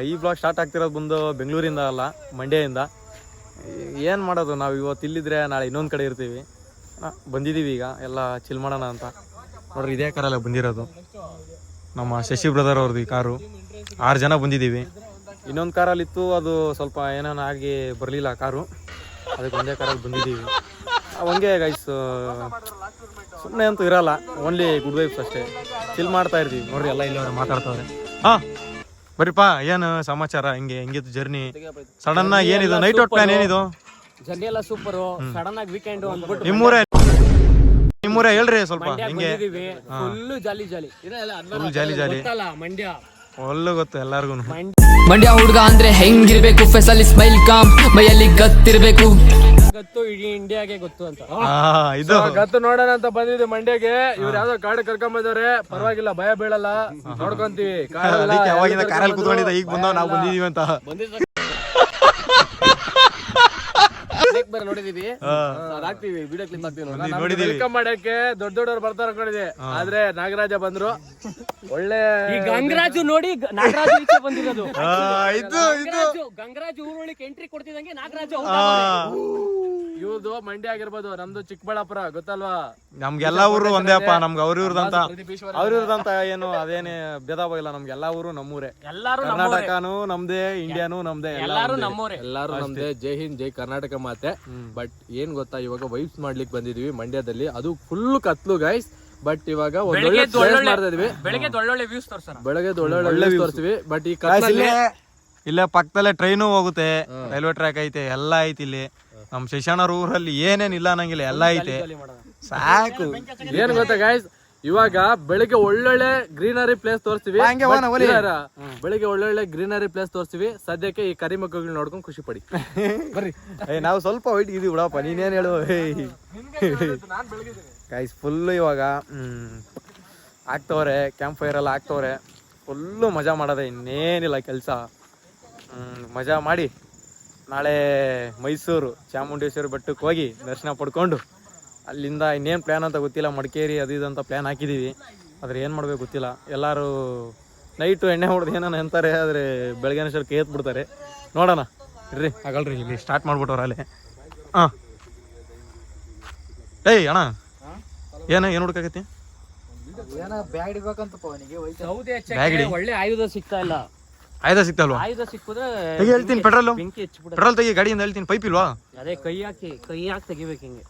ಈ blog start ಆಗ್ತಿರೋದು ಬಂದು ಬೆಂಗಳೂರಿಂದ ಅಲ್ಲ, ಮಂಡ್ಯದಿಂದ. ಏನು ಮಾಡೋದು, ನಾವು ಇವತ್ತು ಇಲ್ಲಿದ್ರೆ ನಾಳೆ ಇನ್ನೊಂದು ಕಡೆ ಇರ್ತೀವಿ. ಬಂದಿದ್ದೀವಿ ಈಗ ಎಲ್ಲ ಚಿಲ್ ಮಾಡೋಣ ಅಂತ. ನೋಡ್ರಿ, ಇದೇ ಕಾರಲ್ಲ ಬಂದಿರೋದು, ನಮ್ಮ ಶಶಿ ಬ್ರದರ್ ಅವ್ರದ್ದು ಈ ಕಾರು. 6 ಜನ ಬಂದಿದ್ದೀವಿ. ಇನ್ನೊಂದು ಕಾರಲ್ಲಿತ್ತು, ಅದು ಸ್ವಲ್ಪ ಏನೇನು ಆಗಿ ಬರಲಿಲ್ಲ ಕಾರು, ಅದಕ್ಕೆ ಒಂದೇ ಕಾರಲ್ಲಿ ಬಂದಿದ್ದೀವಿ. ಹಂಗೆ ಗೈಸ್, ಸುಮ್ಮನೆ ಅಂತೂ ಇರಲ್ಲ, ಓನ್ಲಿ ಗುಡ್ ವೈಬ್ಸ್ ಅಷ್ಟೇ, ಚಿಲ್ ಮಾಡ್ತಾ ಇರ್ತೀವಿ. ನೋಡ್ರಿ ಎಲ್ಲ ಇಲ್ಲವ್ರೆ ಮಾತಾಡ್ತವ್ರೆ. ಹಾಂ ಬರೀಪಾ, ಏನು ಸಮಾಚಾರ? ಹೆಂಗಿತ್ತು ಜರ್ನಿ? ಸಡನ್ ಆಗಿ ಏನಿದು ನೈಟ್ ಔಟ್ ಪ್ಲಾನ್? ಏನಿದು ಜರ್ನಿ ಎಲ್ಲ ಸೂಪರ್. ಸಡನ್ ಆಗಿ ವೀಕೆಂಡ್ ಅಂದ್ಬಿಟ್ಟು ನಿಮ್ಮೂರೇ ಹೇಳ್ರಿ ಸ್ವಲ್ಪ. ಹಿಂಗೆ ಫುಲ್ ಜಾಲಿ ಮಂಡ್ಯ ಒಳ್ಳೆ ಗೊತ್ತು ಎಲ್ಲಾರ್ಗು. ಮಂಡ್ಯ ಹುಡುಗ ಅಂದ್ರೆ ಹೆಂಗಿರ್ಬೇಕು, ಫೆಸಲಿ ಸ್ಮೈಲ್ ಕಾಮ್, ಮೈಯಲ್ಲಿ ಗತ್ತಿರ್ಬೇಕು. ಗೊತ್ತು, ಇಡೀ ಇಂಡಿಯಾಗೆ ಗೊತ್ತು ಅಂತ. ಇದು ಗತ್ತು ನೋಡೋಣ ಅಂತ ಬಂದಿದ್ವಿ ಮಂಡ್ಯಗೆ. ಇವ್ರು ಯಾವ್ದೋ ಕಾಡು ಕರ್ಕೊಂಡ್ ಬಂದವ್ರೆ, ಪರವಾಗಿಲ್ಲ, ಭಯ ಬೀಳಲ್ಲ, ನೋಡ್ಕೊಂತೀವಿ. ಅವಾಗಿಂದ ಕಾರಲ್ಲಿ ಕುತ್ಕೊಂಡಿದ್ದ, ಈಗ ಬಂದವ್ ನಾವು ಬಂದಿದೀವಿ ಅಂತ ನೋಡಿದೀವಿ. ಅದಾಗ್ತೀವಿ, ವಿಡಿಯೋ ಕ್ಲಿಪ್ ಹಾಕ್ತೀವಿ. ವೆಲ್ಕಮ್ ಮಾಡಕ್ಕೆ ದೊಡ್ಡವ್ರು ಬರ್ತಾರ ಅನ್ಕೊಂಡಿದ್ದೆ, ಆದ್ರೆ ನಾಗರಾಜ ಬಂದ್ರು. ಒಳ್ಳೆ ಗಂಗರಾಜು ನೋಡಿ, ನಾಗರಾಜು ಈಚೆ ಬಂದಿರೋದು. ಗಂಗರಾಜು ಊರೊಳಗೆ ಎಂಟ್ರಿ ಕೊಡ್ತಿದಂಗೆ ನಾಗರಾಜು ಇವ್ರದ್ದು ಮಂಡ್ಯ ಆಗಿರ್ಬೋದು, ನಮ್ದು ಚಿಕ್ಕಬಳ್ಳಾಪುರ, ಗೊತ್ತಲ್ವಾ? ನಮ್ಗೆಲ್ಲಾ ಊರು ಒಂದೇ ಅಪ್ಪ. ನಮ್ಗೆ ಅವ್ರಿವ್ರದಂತ ಏನು ಅದೇನೇ ಭೇದ ಭಾವ ಇಲ್ಲ. ನಮ್ಗೆಲ್ಲಾ ಊರು ನಮ್ಮೂರೇ. ಕರ್ನಾಟಕನು ನಮ್ದೇ, ಇಂಡಿಯಾನು ನಮ್ದೇ, ಎಲ್ಲಾರು ನಮ್ದೇ. ಜೈ ಹಿಂದ್, ಜೈ ಕರ್ನಾಟಕ ಮಾತೆ. ಬಟ್ ಏನ್ ಗೊತ್ತಾ, ಇವಾಗ ವೈಬ್ಸ್ ಮಾಡ್ಲಿಕ್ಕೆ ಬಂದಿದೀವಿ ಮಂಡ್ಯದಲ್ಲಿ. ಅದು ಫುಲ್ ಕತ್ಲು ಗೈಸ್. ಬಟ್ ಇವಾಗ ಬೆಳಗ್ಗೆ ಒಳ್ಳೊಳ್ಳೆ ವ್ಯೂಸ್ ತೋರಿಸ್ತೀವಿ. ಬಟ್ ಈ ಇಲ್ಲೇ ಪಕ್ಕದಲ್ಲೇ ಟ್ರೈನು ಹೋಗುತ್ತೆ, ರೈಲ್ವೆ ಟ್ರ್ಯಾಕ್ ಐತೆ, ಎಲ್ಲ ಐತಿ ಇಲ್ಲಿ. ನಮ್ ಶಶಾಣರ ಊರಲ್ಲಿ ಏನೇನಿಲ್ಲ ಅನ್ನಂಗಿಲ್ಲ, ಎಲ್ಲ ಐತೆ, ಸಾಕು. ಏನ್ ಗೊತ್ತಾ ಗೈಸ್, ಇವಾಗ ಬೆಳಿಗ್ಗೆ ಒಳ್ಳೊಳ್ಳೆ ಗ್ರೀನರಿ ಪ್ಲೇಸ್ ತೋರಿಸ್ತೀವಿ. ಬೆಳಿಗ್ಗೆ ಒಳ್ಳೊಳ್ಳೆ ಗ್ರೀನರಿ ಪ್ಲೇಸ್ ತೋರಿಸ್ತೀವಿ. ಸದ್ಯಕ್ಕೆ ಈ ಕರಿಮಕ್ಕಳು ನೋಡ್ಕೊಂಡು ಖುಷಿ ಪಡಿ ಬರ್ರಿ. ನಾವು ಸ್ವಲ್ಪ ವೈಟ್ ಇದೀವಿ ಬಿಡಪ್ಪ, ನೀನೇನ್ ಹೇಳು ಗೈಸ್. ಫುಲ್ಲು ಇವಾಗ ಆಗ್ತವ್ರೆ, ಕ್ಯಾಂಪ್ ಫೈರ್ ಎಲ್ಲ ಆಗ್ತವ್ರೆ. ಫುಲ್ಲು ಮಜಾ ಮಾಡೋದೆ, ಇನ್ನೇನಿಲ್ಲ ಕೆಲಸ. ಮಜಾ ಮಾಡಿ ನಾಳೆ ಮೈಸೂರು ಚಾಮುಂಡೇಶ್ವರಿ ಬೆಟ್ಟಕ್ಕೆ ಹೋಗಿ ದರ್ಶನ ಪಡ್ಕೊಂಡು ಅಲ್ಲಿಂದ ಇನ್ನೇನು ಪ್ಲ್ಯಾನ್ ಅಂತ ಗೊತ್ತಿಲ್ಲ, ಮಡಿಕೇರಿ ಅದು ಇದು ಅಂತ ಪ್ಲ್ಯಾನ್ ಹಾಕಿದ್ದೀವಿ. ಆದರೆ ಏನು ಮಾಡ್ಬೇಕು ಗೊತ್ತಿಲ್ಲ. ಎಲ್ಲರೂ ನೈಟು ಎಣ್ಣೆ ಹೊಡೆದು ಏನಾನ ಅಂತಾರೆ, ಆದರೆ ಬೆಳಗ್ಗೆ ಅಷ್ಟರಲ್ಲಿ ಕೇತ್ ಬಿಡ್ತಾರೆ. ನೋಡೋಣ ಇರ್ರಿ, ಆಗಲ್ರಿ, ಇಲ್ಲಿ ಸ್ಟಾರ್ಟ್ ಮಾಡ್ಬಿಟ್ಟವ್ರ ಅಲ್ಲೇ. ಹಾಂ ಏಯ್ ಅಣ್ಣ, ಏನು ಹುಡುಕಾಗತ್ತಿ? ಒಳ್ಳೆ ಆಯುಧ ಸಿಗ್ತಾ ಇಲ್ಲ. ಆಯುಧ ಸಿಕ್ತಲ್ವಾ? ಆಯುಧ ಸಿಕ್ಕಿದ್ರೆ ಹೇಳ್ತೀನಿ, ಪೆಟ್ರೋಲ್ ತೆಗಿ ಗಾಡಿಯಿಂದ ಹೇಳ್ತೀನಿ. ಪೈಪ್ ಇಲ್ವಾ? ಅದೇ ಕೈ ಹಾಕಿ ತೆಗಿಬೇಕು ಹಿಂಗೆ.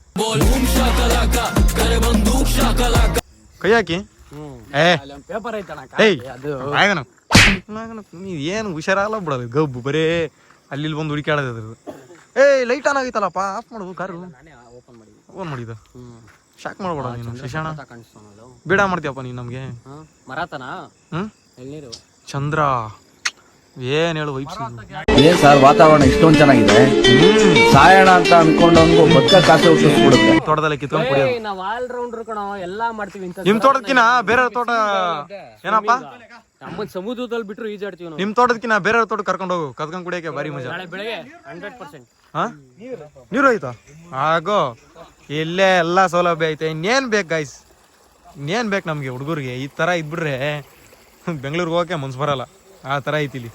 ಕೈ ಹಾಕಿ ಪೇಪರ್ ಐತಣ, ಏನು ಹುಷಾರಲ್ಲ ಬಿಡೋದು, ಗಬ್ಬು ಬರೇ ಅಲ್ಲಿ ಬಂದು ಹುಡುಕಾಡೋದು ಅದ್ರದ್ದು. ಲೈಟ್ ಆನ್ ಆಗೈತಲ್ಲಪ್ಪ, ಆಫ್ ಮಾಡೋದು ಕಾರು. ಓಪನ್ ಮಾಡಿದ ಶಾಕ್ ಮಾಡ್ಬೇಡ ನೀನು ಶಿಶಾಣ, ಬೇಡ ಮಾಡ್ತೀಯಪ್ಪ ನೀನು ನಮ್ಗೆ. ಮರಾತನ ಎಳ್ನೀರು ಚಂದ್ರ, ಏನ್ ಹೇಳು ವೈಬ್ಸ್. ಏನ್ ಸರ್ ವಾತಾವರಣ ಇಷ್ಟೊಂದು ಚೆನ್ನಾಗಿದೆ, ಸಾಯಣ ಅಂತ ಅನ್ಕೊಂಡವನ್ಗೂ ಬದುಕ ಕಾಸೆ ಹುಟ್ಟಿಸ್ಬಿಡುತ್ತೆ. ತೋಟದಲ್ಲಿ ಕಿತ್ಕೊಂಡು ಕುಡಿಯೋದು. ನಾವು ಆಲ್ ರೌಂಡರ್ ಕಣ, ಎಲ್ಲಾ ಮಾಡ್ತೀವಿ. ನಿಮ್ ತೋಟದಕ್ಕಿನ ಬೇರೆ ತೋಟ ಏನಪ್ಪ, ನಮ್ಮ ಸಮುದ್ರದಲ್ಲಿ ಬಿಟ್ರು ಈಜಾಡ್ತೀವಿ ನಾವು. ನಿಮ್ ತೋಟದಕ್ಕಿನ ಬೇರೆ ತೋಟ ಕರ್ಕೊಂಡು ಹೋಗು, ಕದ್ಕೊಂಡ್ ಕುಡಿಯಕ್ಕೆ ಬಾರಿ ಮಜಾ. ನಾಳೆ ಬೆಳಗ್ಗೆ 100%. ಹಾ ನೀರು ಆಯ್ತಾ? ಆಗೋ, ಇಲ್ಲೇ ಎಲ್ಲಾ ಸೌಲಭ್ಯ ಐತೆ. ಇನ್ನೇನ್ ಬೇಕು ಗೈಸ್, ಇನ್ನೇನ್ ಬೇಕು ನಮ್ಗೆ ಹುಡುಗರಿಗೆ? ಈ ತರ ಇದ್ಬಿಡ್ರೆ ಬೆಂಗಳೂರಿಗೆ ಹೋಗಕ್ಕೆ ಮನ್ಸು ಬರಲ್ಲ, ಆ ತರ ಐತಿ ಇಲ್ಲಿ.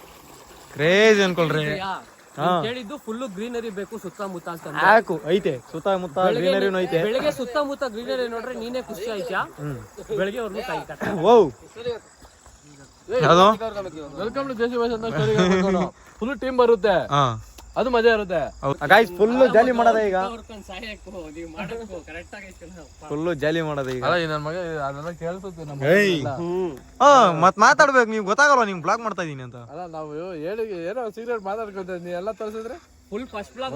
ಕ್ರೇಜ್ ಅನ್ಕೊಳ್ರಿ. ಹೇಳಿದ್ದು ಫುಲ್ ಗ್ರೀನರಿ ಬೇಕು ಸುತ್ತಮುತ್ತ ಅಂತ. ಸಾಕು ಐತೆ, ಸುತ್ತಮುತ್ತ ಗ್ರೀನರಿನೂ ಐತೆ. ಬೆಳಗ್ಗೆ ಸುತ್ತಮುತ್ತ ಗ್ರೀನರಿ ನೋಡ್ರೆ ನೀನೇ ಖುಷಿ ಆಯ್ತಾ? ಬೆಳಗ್ಗೆ ಅವ್ರಿಗೂ ಕೈ ಕಟ್ಟ. ಓ ಯಾವ್ದು ವೆಲ್ಕಮ್ ಟು ಜೇಸಿ ಬಾಯ್ಸ್ ಅಂತ ಫುಲ್ ಟೀಮ್ ಬರುತ್ತೆ, ಅದು ಮಜಾ ಇರುತ್ತೆ. ಗೈಸ್ ಫುಲ್ ಜಾಲಿ ಮಾಡೋದ ಈಗ, ಫುಲ್ ಜಾಲಿ ಮಾಡೋದ ಈಗ. ಮತ್ ಮಾತಾಡ್ಬೇಕು, ನೀವು ಗೊತ್ತಾಗಲ್ಲ ನಿಮ್ಗೆ ಬ್ಲಾಗ್ ಮಾಡ್ತಾ ಇದೀನಿ ಅಂತ. ಅಲ್ಲ ನಾವು ಹೇಳಿ ಏನೋ ಸೀಕ್ರೆಟ್ ಮಾತಾಡ್ಕೊತೀವಿ, ನೀ ಎಲ್ಲ ತೋರಿಸಿದ್ರೆ ಫುಲ್ ಫಸ್ಟ್ ಬ್ಲಾಗ್.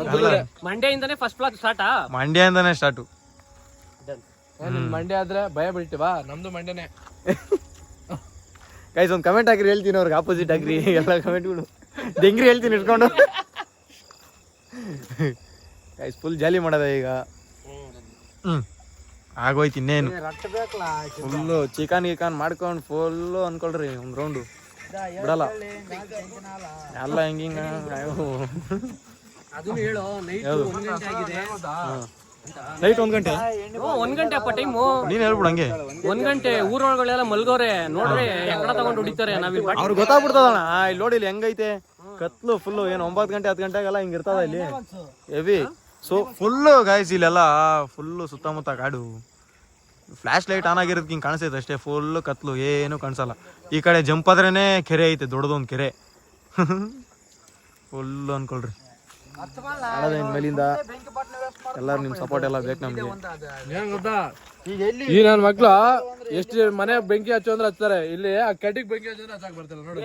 ಮಂಡ್ಯದಿಂದಾನೇ ಫಸ್ಟ್ ಬ್ಲಾಗ್ ಸ್ಟಾರ್ಟ್. ಮಂಡ್ಯದಿಂದಾನೇ ಸ್ಟಾರ್ಟು. ಮಂಡ್ಯ ಆದ್ರೆ ಭಯ ಬಿಡ್ತೀವಾ? ನಮ್ದು ಮಂಡ್ಯನೇ. ಗೈಸ್ ಒಂದು ಕಮೆಂಟ್ ಹಾಕಿರಿ, ಹೇಳ್ತೀನಿ ಅವ್ರಿಗೆ ಆಪೋಸಿಟ್ ಹಾಕ್ರಿ ಎಲ್ಲ ಕಮೆಂಟ್ಗಳು. ಡೆಂಗ್ರಿ ಹೇಳ್ತೀನಿ ಇಟ್ಕೊಂಡು. ಗೈಸ್ ಫುಲ್ ಜಾಲಿ ಮಾಡೋದ ಈಗ. ಆಗೋಯ್ತು ಇನ್ನೇನು. ಫುಲ್ಲು ಚಿಕನ್ ಗಿಕನ್ ಮಾಡ್ಕೊಂಡು ಫುಲ್ಲು ಅನ್ಕೊಳ್ರಿ ಒಂದು ರೌಂಡು ಬಿಡಲ್ಲ ಎಲ್ಲ ಹೆಂಗಿಂಗ. ನೈಟ್ 1 ಗಂಟೆ 1 ಗಂಟೆ ಅಪ್ಪ ಟೈಮು. ನೀನ್ ಹೇಳ್ಬಿಡು ಹಂಗೆ. 1 ಗಂಟೆ ಊರೊಳಗಳೆಲ್ಲ ಮಲ್ಗೋರೆ ನೋಡ್ರಿ ಎಕ್ಕಡ ತಗೊಂಡು ಹೊಡಿತಾರೆ. ನಾವಿಲ್ಲಿ ಅವ್ರಿಗೆ ಗೊತ್ತಾಗ್ಬಿಡ್ತದಣ್ಣ ಇಲ್ಲಿ ನೋಡಿ ಇಲ್ಲಿ ಹೆಂಗೈತೆ ಕತ್ಲು ಫುಲ್ಲು. ಏನು 9 ಗಂಟೆ 10 ಗಂಟೆಗೆಲ್ಲ ಹಿಂಗೆ ಇರ್ತದ ಇಲ್ಲಿ ಹೆವಿ. ಸೊ ಫುಲ್ಲು ಗಾಯ್ಸ್ ಇಲ್ಲೆಲ್ಲ ಫುಲ್ಲು ಸುತ್ತಮುತ್ತ ಕಾಡು. ಫ್ಲಾಶ್ ಲೈಟ್ ಆನ್ ಆಗಿರೋದಕ್ಕೆ ಹಿಂಗೆ ಕಾಣಿಸ್ತೈತೆ ಅಷ್ಟೇ. ಫುಲ್ಲು ಕತ್ಲು, ಏನು ಕಾಣಿಸಲ್ಲ. ಈ ಕಡೆ ಜಂಪ್ ಆದ್ರೇನೆ ಕೆರೆ ಐತೆ, ದೊಡ್ಡದೊಂದು ಕೆರೆ. ಫುಲ್ಲು ಅನ್ಕೊಳ್ರಿ. ಮೇಲಿಂದ ಎಲ್ಲರೂ ನಿಮ್ಮ ಸಪೋರ್ಟ್ ಎಲ್ಲ ಬೇಕು ನಮ್ಗೆ. ಏನ್ ಗೊತ್ತಾ, ಈ ನನ್ನ ಮಕ್ಳು ಎಷ್ಟು ಮನೆ ಬೆಂಕಿ ಹಚ್ಚು ಅಂದ್ರೆ ಹಚ್ತಾರೆ, ಇಲ್ಲಿ ಆ ಕಟ್ಟಿಗೆ ಬೆಂಕಿ ಹಚ್ಚು ಅಂದ್ರೆ ಹಚ್ಚಕ್ ಬರ್ತಿಲ್ಲ ನೋಡಿ.